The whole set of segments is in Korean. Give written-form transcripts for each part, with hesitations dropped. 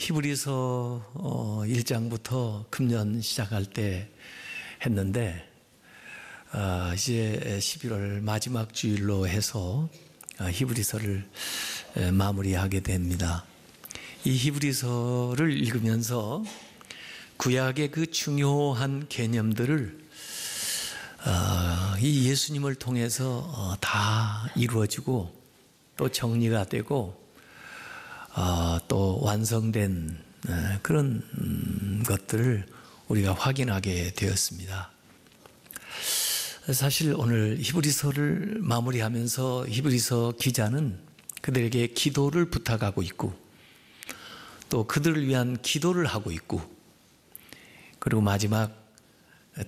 히브리서 1장부터 금년 시작할 때 했는데 이제 11월 마지막 주일로 해서 히브리서를 마무리하게 됩니다. 이 히브리서를 읽으면서 구약의 그 중요한 개념들을 이 예수님을 통해서 다 이루어지고 또 정리가 되고 또 완성된 그런 것들을 우리가 확인하게 되었습니다. 사실 오늘 히브리서를 마무리하면서 히브리서 기자는 그들에게 기도를 부탁하고 있고 또 그들을 위한 기도를 하고 있고 그리고 마지막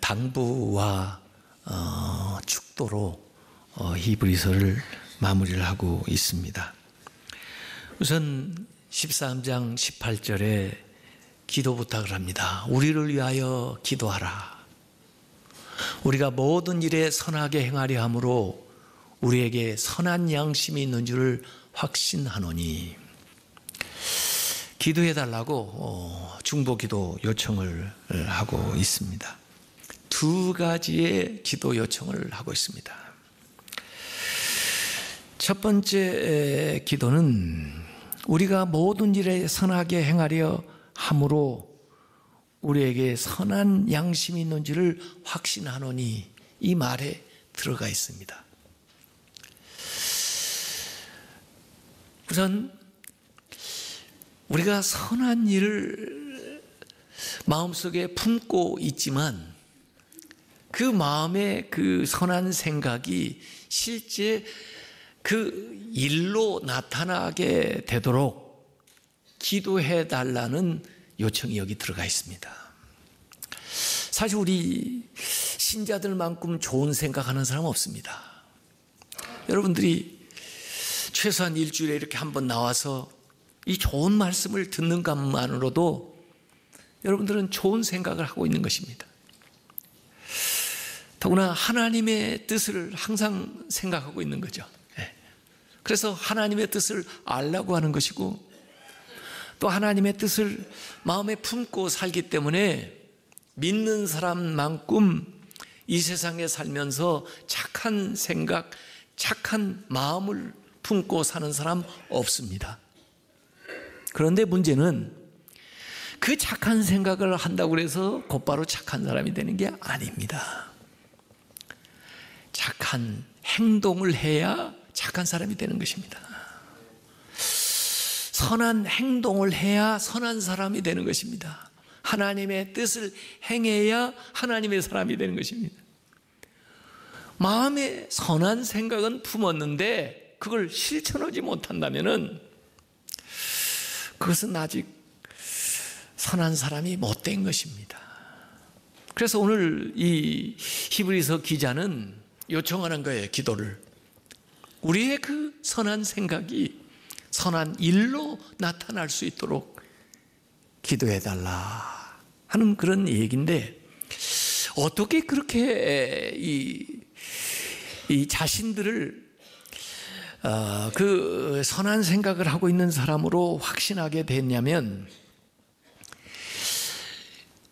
당부와 축도로 히브리서를 마무리를 하고 있습니다. 우선 13장 18절에 기도 부탁을 합니다. 우리를 위하여 기도하라. 우리가 모든 일에 선하게 행하려 함으로 우리에게 선한 양심이 있는 줄을 확신하노니. 기도해 달라고 중보기도 요청을 하고 있습니다. 두 가지의 기도 요청을 하고 있습니다. 첫 번째 기도는 우리가 모든 일에 선하게 행하려 함으로 우리에게 선한 양심이 있는지를 확신하노니, 이 말에 들어가 있습니다. 우선 우리가 선한 일을 마음속에 품고 있지만 그 마음의 그 선한 생각이 실제 그 일로 나타나게 되도록 기도해 달라는 요청이 여기 들어가 있습니다. 사실 우리 신자들만큼 좋은 생각하는 사람 없습니다. 여러분들이 최소한 일주일에 이렇게 한번 나와서 이 좋은 말씀을 듣는 것만으로도 여러분들은 좋은 생각을 하고 있는 것입니다. 더구나 하나님의 뜻을 항상 생각하고 있는 거죠. 그래서 하나님의 뜻을 알라고 하는 것이고 또 하나님의 뜻을 마음에 품고 살기 때문에 믿는 사람만큼 이 세상에 살면서 착한 생각, 착한 마음을 품고 사는 사람 없습니다. 그런데 문제는 그 착한 생각을 한다고 해서 곧바로 착한 사람이 되는 게 아닙니다. 착한 행동을 해야 착한 사람이 되는 것입니다. 선한 행동을 해야 선한 사람이 되는 것입니다. 하나님의 뜻을 행해야 하나님의 사람이 되는 것입니다. 마음에 선한 생각은 품었는데 그걸 실천하지 못한다면은 그것은 아직 선한 사람이 못된 것입니다. 그래서 오늘 이 히브리서 기자는 요청하는 거예요. 기도를. 우리의 그 선한 생각이 선한 일로 나타날 수 있도록 기도해 달라 하는 그런 얘기인데, 어떻게 그렇게 이 자신들을 그 선한 생각을 하고 있는 사람으로 확신하게 됐냐면,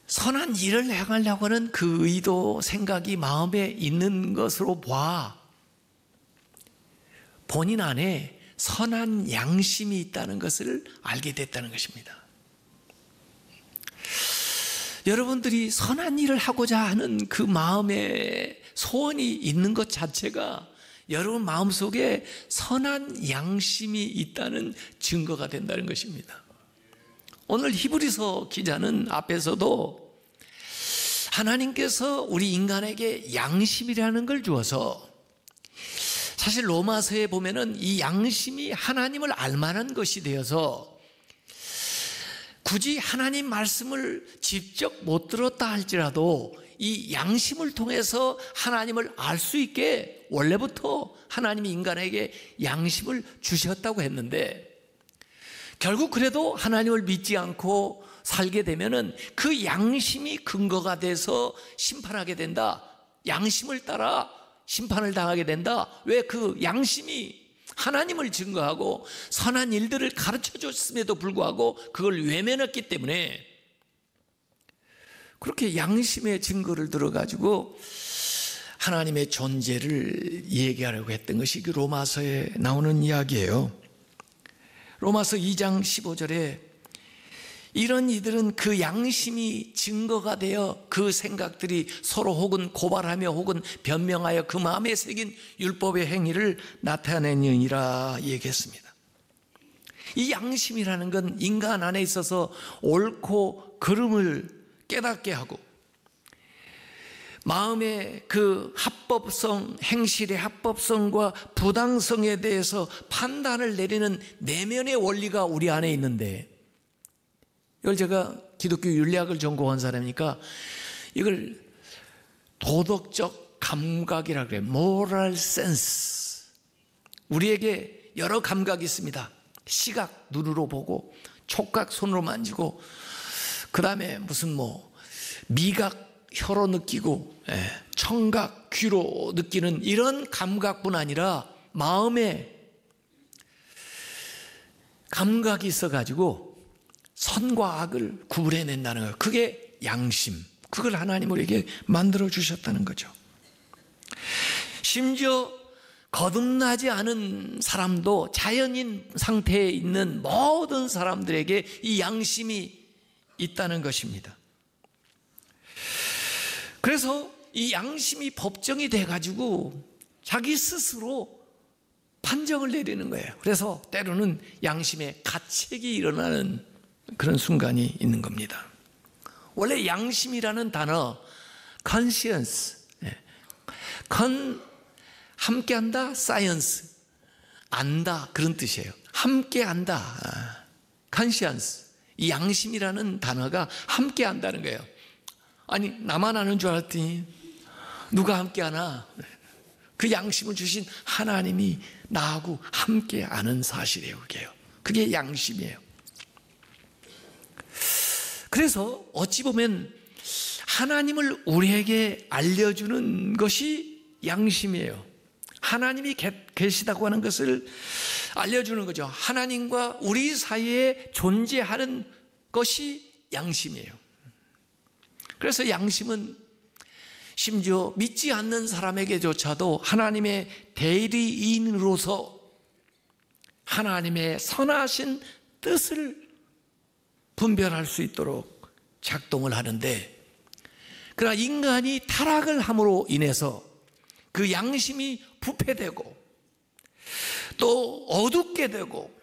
선한 일을 행하려고 하는 그 의도, 생각이 마음에 있는 것으로 봐 본인 안에 선한 양심이 있다는 것을 알게 됐다는 것입니다. 여러분들이 선한 일을 하고자 하는 그 마음의 소원이 있는 것 자체가 여러분 마음속에 선한 양심이 있다는 증거가 된다는 것입니다. 오늘 히브리서 기자는 앞에서도 하나님께서 우리 인간에게 양심이라는 걸 주어서, 사실 로마서에 보면은 이 양심이 하나님을 알만한 것이 되어서 굳이 하나님 말씀을 직접 못 들었다 할지라도 이 양심을 통해서 하나님을 알 수 있게 원래부터 하나님이 인간에게 양심을 주셨다고 했는데, 결국 그래도 하나님을 믿지 않고 살게 되면은 그 양심이 근거가 돼서 심판하게 된다. 양심을 따라 심판을 당하게 된다. 왜? 그 양심이 하나님을 증거하고 선한 일들을 가르쳐 줬음에도 불구하고 그걸 외면했기 때문에 그렇게 양심의 증거를 들어가지고 하나님의 존재를 얘기하려고 했던 것이 그 로마서에 나오는 이야기예요. 로마서 2장 15절에 이런 이들은 그 양심이 증거가 되어 그 생각들이 서로 혹은 고발하며 혹은 변명하여 그 마음에 새긴 율법의 행위를 나타내느니라 얘기했습니다. 이 양심이라는 건 인간 안에 있어서 옳고 그름을 깨닫게 하고 마음의 그 합법성, 행실의 합법성과 부당성에 대해서 판단을 내리는 내면의 원리가 우리 안에 있는데, 이걸 제가 기독교 윤리학을 전공한 사람이니까 이걸 도덕적 감각이라고 그래요. moral sense. 우리에게 여러 감각이 있습니다. 시각, 눈으로 보고, 촉각, 손으로 만지고, 그 다음에 무슨 미각, 혀로 느끼고, 청각, 귀로 느끼는 이런 감각뿐 아니라 마음에 감각이 있어가지고 선과 악을 구분해낸다는 거예요. 그게 양심. 그걸 하나님 우리에게 만들어 주셨다는 거죠. 심지어 거듭나지 않은 사람도 자연인 상태에 있는 모든 사람들에게 이 양심이 있다는 것입니다. 그래서 이 양심이 법정이 돼가지고 자기 스스로 판정을 내리는 거예요. 그래서 때로는 양심의 가책이 일어나는 그런 순간이 있는 겁니다. 원래 양심이라는 단어 conscience, 함께한다, science, 안다 그런 뜻이에요. 함께한다, conscience. 이 양심이라는 단어가 함께한다는 거예요. 아니 나만 아는 줄 알았더니 누가 함께하나? 그 양심을 주신 하나님이 나하고 함께 아는 사실이에요. 그게 양심이에요. 그래서 어찌 보면 하나님을 우리에게 알려주는 것이 양심이에요. 하나님이 계시다고 하는 것을 알려주는 거죠. 하나님과 우리 사이에 존재하는 것이 양심이에요. 그래서 양심은 심지어 믿지 않는 사람에게조차도 하나님의 대리인으로서 하나님의 선하신 뜻을 분별할 수 있도록 작동을 하는데, 그러나 인간이 타락을 함으로 인해서 그 양심이 부패되고 또 어둡게 되고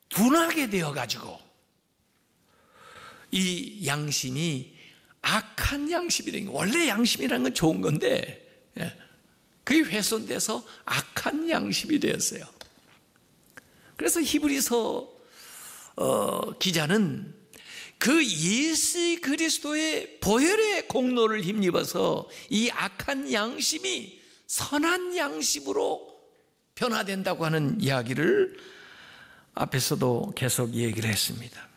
둔하게 되어가지고 이 양심이 악한 양심이 된 거예요. 원래 양심이라는 건 좋은 건데 그게 훼손돼서 악한 양심이 되었어요. 그래서 히브리서 기자는 그 예수 그리스도의 보혈의 공로를 힘입어서 이 악한 양심이 선한 양심으로 변화된다고 하는 이야기를 앞에서도 계속 얘기를 했습니다.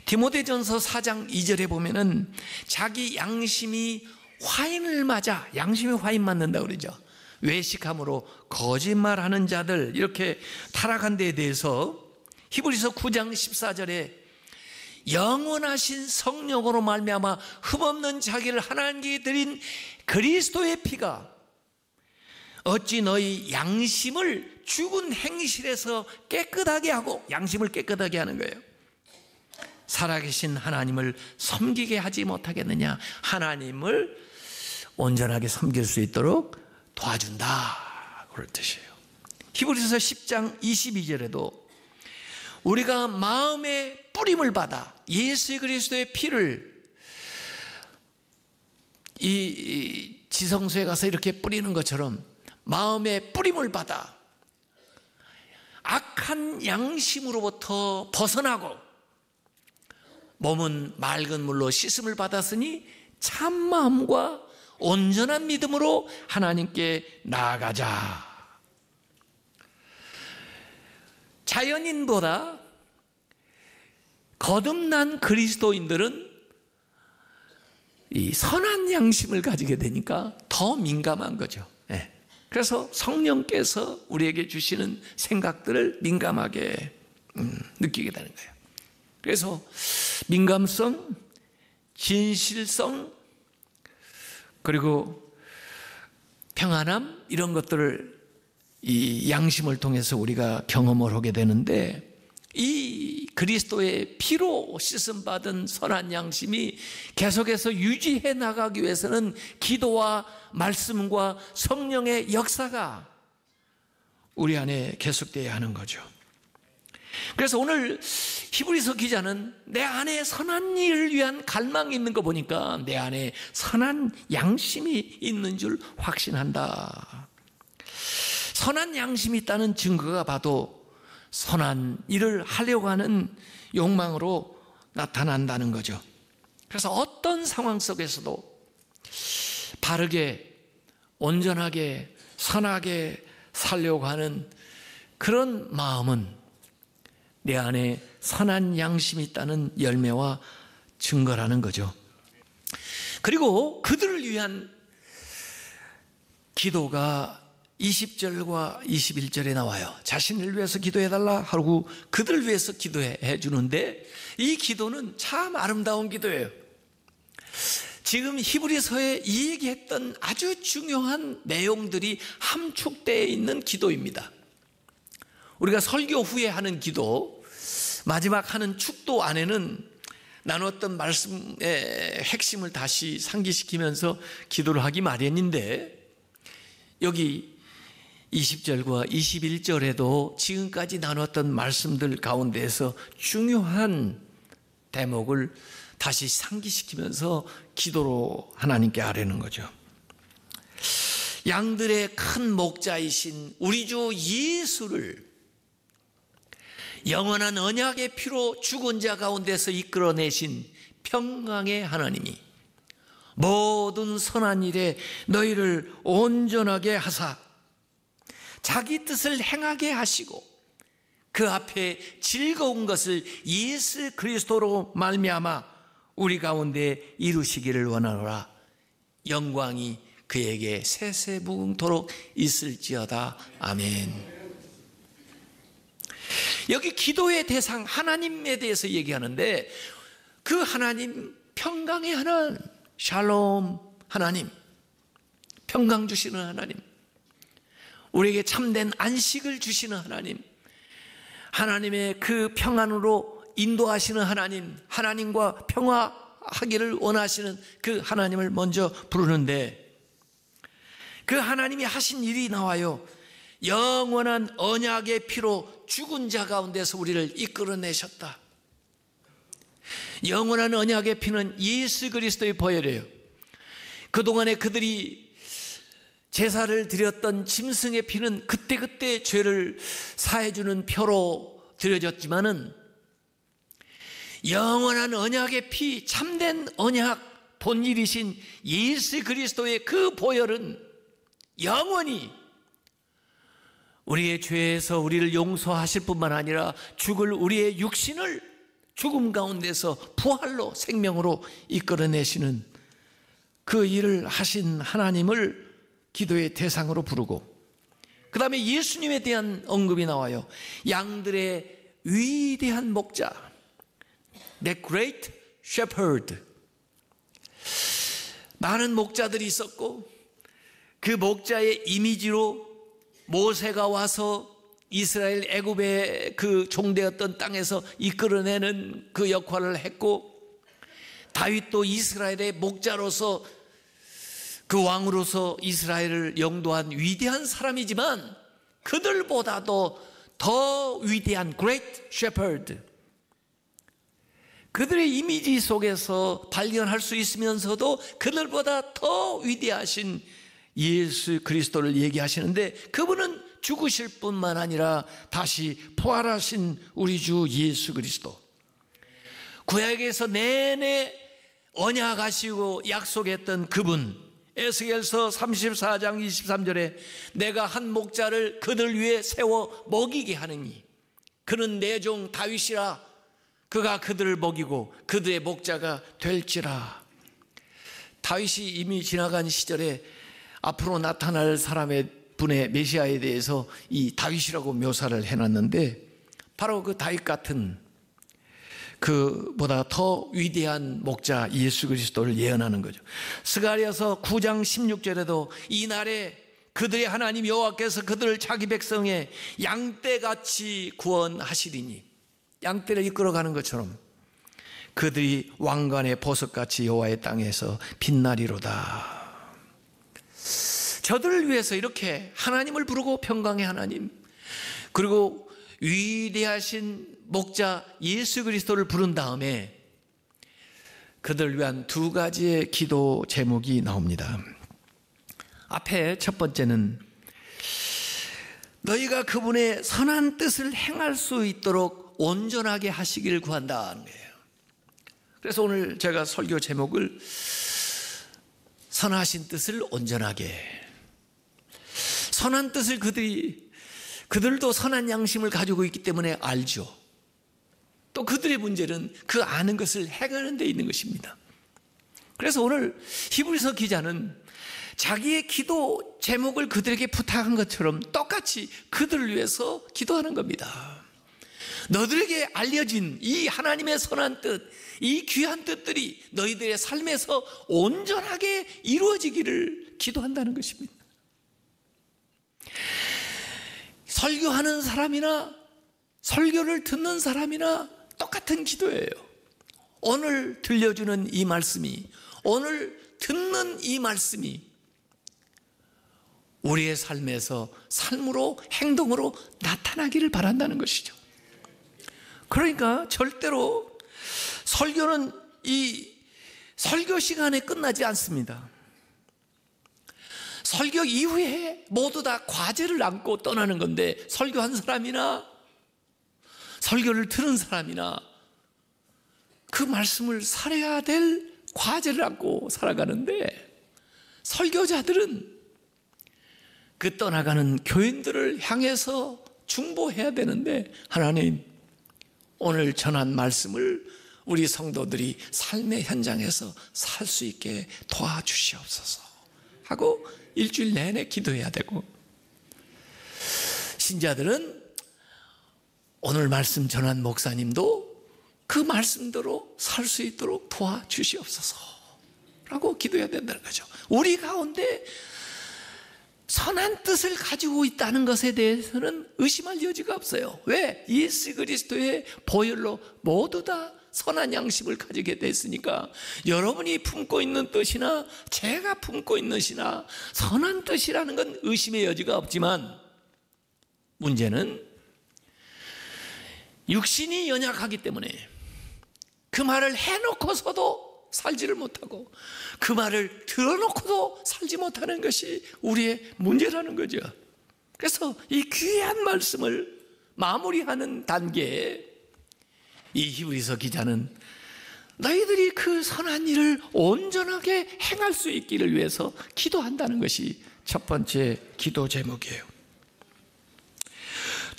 디모데전서 4장 2절에 보면은 자기 양심이 화인을 맞아, 양심이 화인 맞는다고 그러죠. 외식함으로 거짓말하는 자들, 이렇게 타락한 데에 대해서 히브리서 9장 14절에 영원하신 성령으로 말미암아 흠없는 자기를 하나님께 드린 그리스도의 피가 어찌 너희 양심을 죽은 행실에서 깨끗하게 하고, 양심을 깨끗하게 하는 거예요. 살아계신 하나님을 섬기게 하지 못하겠느냐. 하나님을 온전하게 섬길 수 있도록 도와준다, 그럴 뜻이에요. 히브리서 10장 22절에도 우리가 마음의 뿌림을 받아 예수 그리스도의 피를 이 지성소에 가서 이렇게 뿌리는 것처럼 마음의 뿌림을 받아 악한 양심으로부터 벗어나고 몸은 맑은 물로 씻음을 받았으니 참 마음과 온전한 믿음으로 하나님께 나아가자. 자연인보다 거듭난 그리스도인들은 이 선한 양심을 가지게 되니까 더 민감한 거죠. 그래서 그래서 성령께서 우리에게 주시는 생각들을 민감하게 느끼게 되는 거예요. 그래서 민감성, 진실성, 그리고 평안함, 이런 것들을 이 양심을 통해서 우리가 경험을 하게 되는데, 이 그리스도의 피로 씻음받은 선한 양심이 계속해서 유지해 나가기 위해서는 기도와 말씀과 성령의 역사가 우리 안에 계속되어야 하는 거죠. 그래서 오늘 히브리서 기자는 내 안에 선한 일을 위한 갈망이 있는 거 보니까 내 안에 선한 양심이 있는 줄 확신한다. 선한 양심이 있다는 증거가 봐도 선한 일을 하려고 하는 욕망으로 나타난다는 거죠. 그래서 어떤 상황 속에서도 바르게, 온전하게, 선하게 살려고 하는 그런 마음은 내 안에 선한 양심이 있다는 열매와 증거라는 거죠. 그리고 그들을 위한 기도가 20절과 21절에 나와요. 자신을 위해서 기도해달라 하고 그들을 위해서 기도해 주는데, 이 기도는 참 아름다운 기도예요. 지금 히브리서에 이 얘기했던 아주 중요한 내용들이 함축되어 있는 기도입니다. 우리가 설교 후에 하는 기도, 마지막 하는 축도 안에는 나눴던 말씀의 핵심을 다시 상기시키면서 기도를 하기 마련인데, 여기 20절과 21절에도 지금까지 나눴던 말씀들 가운데에서 중요한 대목을 다시 상기시키면서 기도로 하나님께 아뢰는 거죠. 양들의 큰 목자이신 우리 주 예수를 영원한 언약의 피로 죽은 자 가운데서 이끌어내신 평강의 하나님이 모든 선한 일에 너희를 온전하게 하사 자기 뜻을 행하게 하시고 그 앞에 즐거운 것을 예수 그리스도로 말미암아 우리 가운데 이루시기를 원하노라. 영광이 그에게 세세무궁토록 있을지어다. 아멘. 여기 기도의 대상 하나님에 대해서 얘기하는데, 그 하나님, 평강의 하나님, 샬롬 하나님, 평강 주시는 하나님, 우리에게 참된 안식을 주시는 하나님, 하나님의 그 평안으로 인도하시는 하나님, 하나님과 평화하기를 원하시는 그 하나님을 먼저 부르는데, 그 하나님이 하신 일이 나와요. 영원한 언약의 피로 죽은 자 가운데서 우리를 이끌어내셨다. 영원한 언약의 피는 예수 그리스도의 보혈이에요. 그동안에 그들이 제사를 드렸던 짐승의 피는 그때그때 죄를 사해주는 표로 드려졌지만은, 영원한 언약의 피, 참된 언약 본일이신 예수 그리스도의 그 보혈은 영원히 우리의 죄에서 우리를 용서하실 뿐만 아니라 죽을 우리의 육신을 죽음 가운데서 부활로, 생명으로 이끌어내시는 그 일을 하신 하나님을 기도의 대상으로 부르고, 그 다음에 예수님에 대한 언급이 나와요. 양들의 위대한 목자, The Great Shepherd. 많은 목자들이 있었고, 그 목자의 이미지로 모세가 와서 이스라엘 애굽의 그 종되었던 땅에서 이끌어내는 그 역할을 했고, 다윗도 이스라엘의 목자로서, 그 왕으로서 이스라엘을 영도한 위대한 사람이지만, 그들보다도 더 위대한 Great Shepherd, 그들의 이미지 속에서 발견할 수 있으면서도 그들보다 더 위대하신 예수 그리스도를 얘기하시는데, 그분은 죽으실 뿐만 아니라 다시 부활하신 우리 주 예수 그리스도, 구약에서 내내 언약하시고 약속했던 그분, 에스겔서 34장 23절에 내가 한 목자를 그들 위에 세워 먹이게 하느니 그는 내 종 다윗이라, 그가 그들을 먹이고 그들의 목자가 될지라. 다윗이 이미 지나간 시절에 앞으로 나타날 사람에 분의 메시아에 대해서 이 다윗이라고 묘사를 해놨는데, 바로 그 다윗 같은 그보다 더 위대한 목자 예수 그리스도를 예언하는 거죠. 스가랴서 9장 16절에도 이날에 그들의 하나님 여호와께서 그들을 자기 백성의 양떼같이 구원하시리니, 양떼를 이끌어가는 것처럼 그들이 왕관의 보석같이 여호와의 땅에서 빛나리로다. 저들을 위해서 이렇게 하나님을 부르고 평강의 하나님, 그리고 위대하신 목자 예수 그리스도를 부른 다음에 그들을 위한 두 가지의 기도 제목이 나옵니다. 앞에 첫 번째는 너희가 그분의 선한 뜻을 행할 수 있도록 온전하게 하시기를 구한다는 거예요. 그래서 오늘 제가 설교 제목을 선하신 뜻을 온전하게, 선한 뜻을 그들도 선한 양심을 가지고 있기 때문에 알죠. 또 그들의 문제는 그 아는 것을 행하는 데 있는 것입니다. 그래서 오늘 히브리서 기자는 자기의 기도 제목을 그들에게 부탁한 것처럼 똑같이 그들을 위해서 기도하는 겁니다. 너들에게 알려진 이 하나님의 선한 뜻, 이 귀한 뜻들이 너희들의 삶에서 온전하게 이루어지기를 기도한다는 것입니다. 설교하는 사람이나 설교를 듣는 사람이나 똑같은 기도예요. 오늘 들려주는 이 말씀이, 오늘 듣는 이 말씀이 우리의 삶에서 삶으로, 행동으로 나타나기를 바란다는 것이죠. 그러니까 절대로 설교는 이 설교 시간에 끝나지 않습니다. 설교 이후에 모두 다 과제를 안고 떠나는 건데, 설교한 사람이나 설교를 들은 사람이나 그 말씀을 살아야 될 과제를 안고 살아가는데, 설교자들은 그 떠나가는 교인들을 향해서 중보해야 되는데, 하나님, 오늘 전한 말씀을 우리 성도들이 삶의 현장에서 살 수 있게 도와주시옵소서 하고 일주일 내내 기도해야 되고, 신자들은 오늘 말씀 전한 목사님도 그 말씀대로 살 수 있도록 도와주시옵소서 라고 기도해야 된다는 거죠. 우리 가운데 선한 뜻을 가지고 있다는 것에 대해서는 의심할 여지가 없어요. 왜? 예수 그리스도의 보혈로 모두 다 선한 양심을 가지게 됐으니까, 여러분이 품고 있는 뜻이나 제가 품고 있는 뜻이나 선한 뜻이라는 건 의심의 여지가 없지만, 문제는 육신이 연약하기 때문에 그 말을 해놓고서도 살지를 못하고 그 말을 들어놓고도 살지 못하는 것이 우리의 문제라는 거죠. 그래서 이 귀한 말씀을 마무리하는 단계에 이 히브리서 기자는 너희들이 그 선한 일을 온전하게 행할 수 있기를 위해서 기도한다는 것이 첫 번째 기도 제목이에요.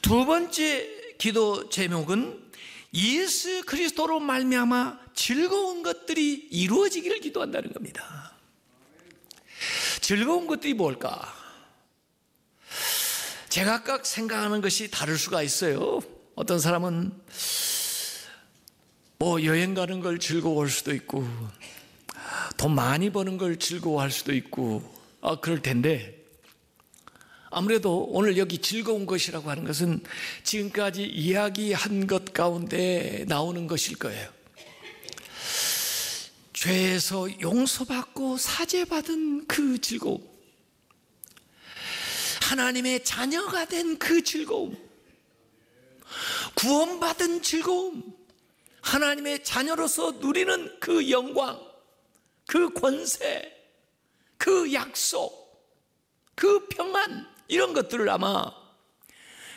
두 번째 기도 제목은 예수 그리스도로 말미암아 즐거운 것들이 이루어지기를 기도한다는 겁니다. 즐거운 것들이 뭘까? 제각각 생각하는 것이 다를 수가 있어요. 어떤 사람은 여행 가는 걸 즐거워할 수도 있고, 돈 많이 버는 걸 즐거워할 수도 있고, 그럴 텐데, 아무래도 오늘 여기 즐거운 것이라고 하는 것은 지금까지 이야기한 것 가운데 나오는 것일 거예요. 죄에서 용서받고 사죄받은 그 즐거움, 하나님의 자녀가 된 그 즐거움, 구원받은 즐거움, 하나님의 자녀로서 누리는 그 영광, 그 권세, 그 약속, 그 평안, 이런 것들을 아마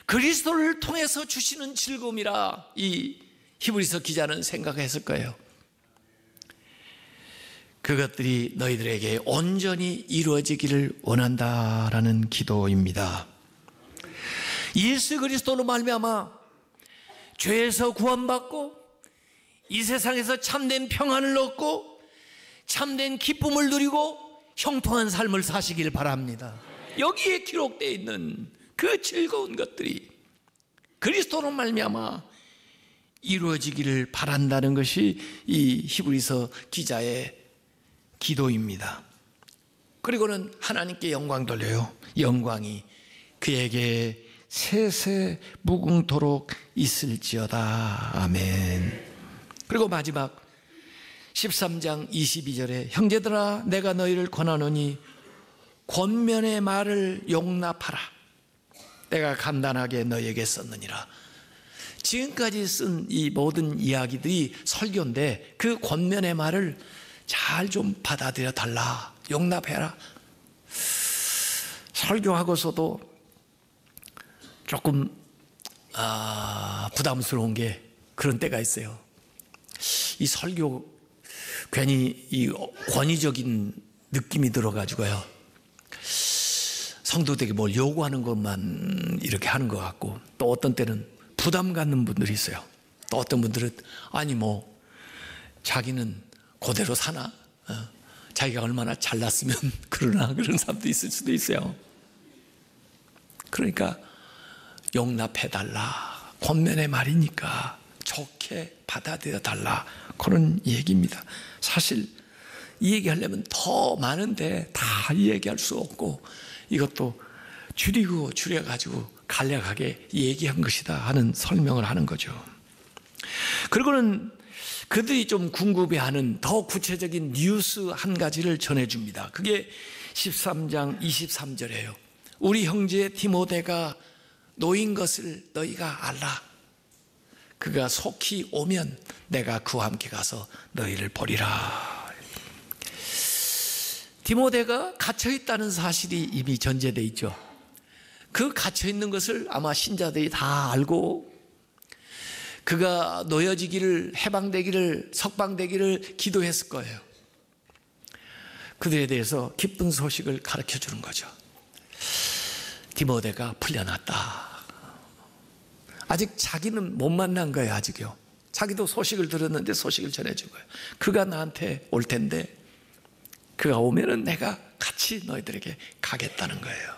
그리스도를 통해서 주시는 즐거움이라 이 히브리서 기자는 생각했을 거예요. 그것들이 너희들에게 온전히 이루어지기를 원한다라는 기도입니다. 예수 그리스도로 말미암아 죄에서 구원받고 이 세상에서 참된 평안을 얻고 참된 기쁨을 누리고 형통한 삶을 사시길 바랍니다. 여기에 기록되어 있는 그 즐거운 것들이 그리스도로 말미암아 이루어지기를 바란다는 것이 이 히브리서 기자의 기도입니다. 그리고는 하나님께 영광 돌려요. 영광이 그에게 세세 무궁토록 있을지어다. 아멘. 그리고 마지막 13장 22절에 형제들아 내가 너희를 권하노니 권면의 말을 용납하라. 내가 간단하게 너희에게 썼느니라. 지금까지 쓴 이 모든 이야기들이 설교인데 그 권면의 말을 잘 좀 받아들여 달라. 용납해라. 설교하고서도 조금 부담스러운 게 그런 때가 있어요. 이 설교 괜히 이 권위적인 느낌이 들어가지고요. 성도들에게 뭘 요구하는 것만 이렇게 하는 것 같고, 또 어떤 때는 부담 갖는 분들이 있어요. 또 어떤 분들은 아니 뭐 자기는 그대로 사나? 자기가 얼마나 잘났으면 그러나 그런 사람도 있을 수도 있어요. 그러니까 용납해달라. 권면의 말이니까 좋게 받아들여달라. 그런 얘기입니다. 사실 이 얘기하려면 더 많은데 다 이 얘기할 수 없고 이것도 줄여가지고 간략하게 얘기한 것이다 하는 설명을 하는 거죠. 그리고는 그들이 좀 궁금해하는 더 구체적인 뉴스 한 가지를 전해줍니다. 그게 13장 23절이에요. 우리 형제 디모데가 노인 것을 너희가 알라. 그가 속히 오면 내가 그와 함께 가서 너희를 보리라. 디모데가 갇혀있다는 사실이 이미 전제되어 있죠. 그 갇혀있는 것을 아마 신자들이 다 알고 그가 놓여지기를, 해방되기를, 석방되기를 기도했을 거예요. 그들에 대해서 기쁜 소식을 가르쳐 주는 거죠. 디모데가 풀려났다. 아직 자기는 못 만난 거예요. 아직요. 자기도 소식을 들었는데 소식을 전해준 거예요. 그가 나한테 올 텐데 그가 오면은 내가 같이 너희들에게 가겠다는 거예요.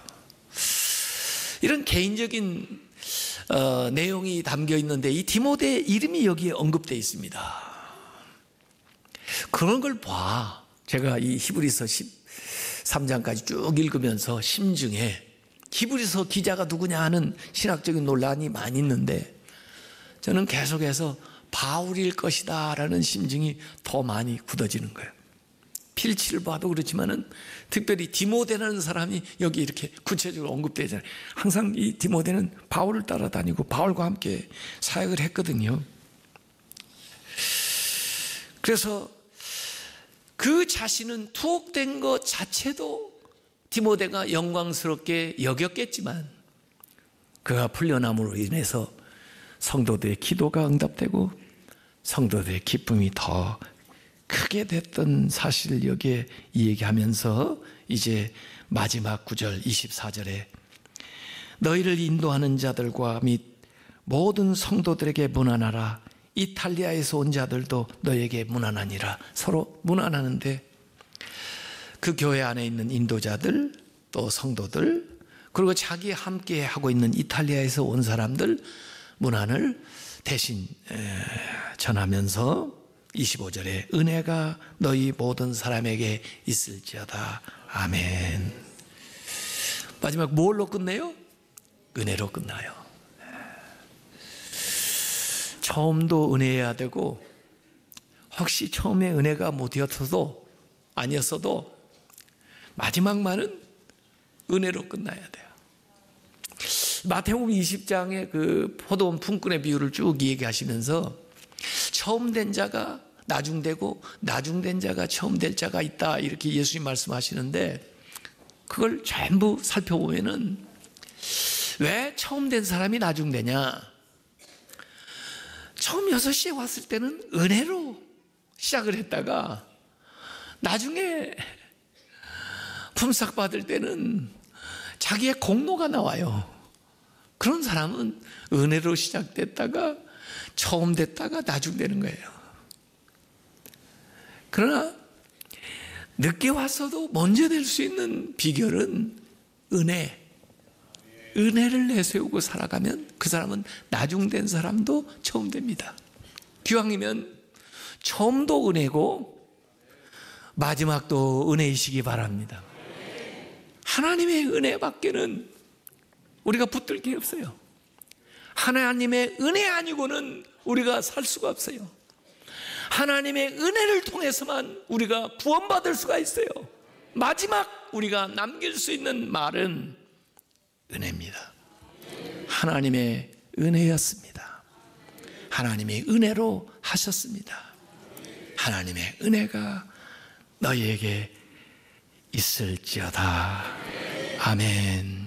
이런 개인적인 내용이 담겨 있는데 이 디모데의 이름이 여기에 언급되어 있습니다. 그런 걸 봐. 제가 이 히브리서 13장까지 쭉 읽으면서 심중에 히브리서 기자가 누구냐 하는 신학적인 논란이 많이 있는데 저는 계속해서 바울일 것이다 라는 심증이 더 많이 굳어지는 거예요. 필치를 봐도 그렇지만은 특별히 디모데라는 사람이 여기 이렇게 구체적으로 언급되잖아요. 항상 이 디모데는 바울을 따라다니고 바울과 함께 사역을 했거든요. 그래서 그 자신은 투옥된 것 자체도 디모데가 영광스럽게 여겼겠지만 그가 풀려남으로 인해서 성도들의 기도가 응답되고 성도들의 기쁨이 더 크게 됐던 사실을 여기에 얘기하면서 이제 마지막 9절 24절에 너희를 인도하는 자들과 및 모든 성도들에게 문안하라. 이탈리아에서 온 자들도 너에게 문안하니라. 서로 문안하는데 그 교회 안에 있는 인도자들 또 성도들 그리고 자기 함께 하고 있는 이탈리아에서 온 사람들 문안을 대신 전하면서 25절에 은혜가 너희 모든 사람에게 있을지어다. 아멘. 마지막 뭘로 끝내요? 은혜로 끝나요. 처음도 은혜여야 되고 혹시 처음에 은혜가 못이었어도 아니었어도 마지막만은 은혜로 끝나야 돼요. 마태복음 20장의 그 포도원 품꾼의 비유를 쭉 얘기하시면서 처음 된 자가 나중되고 나중된 자가 처음 될 자가 있다 이렇게 예수님 말씀하시는데 그걸 전부 살펴보면은 왜 처음 된 사람이 나중되냐? 처음 6시에 왔을 때는 은혜로 시작을 했다가 나중에 품삯 받을 때는 자기의 공로가 나와요. 그런 사람은 은혜로 시작됐다가 처음 됐다가 나중 되는 거예요. 그러나 늦게 왔어도 먼저 될 수 있는 비결은 은혜를 내세우고 살아가면 그 사람은 나중된 사람도 처음 됩니다. 기왕이면 처음도 은혜고 마지막도 은혜이시기 바랍니다. 하나님의 은혜밖에는 우리가 붙들 게 없어요. 하나님의 은혜 아니고는 우리가 살 수가 없어요. 하나님의 은혜를 통해서만 우리가 구원받을 수가 있어요. 마지막 우리가 남길 수 있는 말은 은혜입니다. 하나님의 은혜였습니다. 하나님의 은혜로 하셨습니다. 하나님의 은혜가 너희에게 있을지어다. 아멘.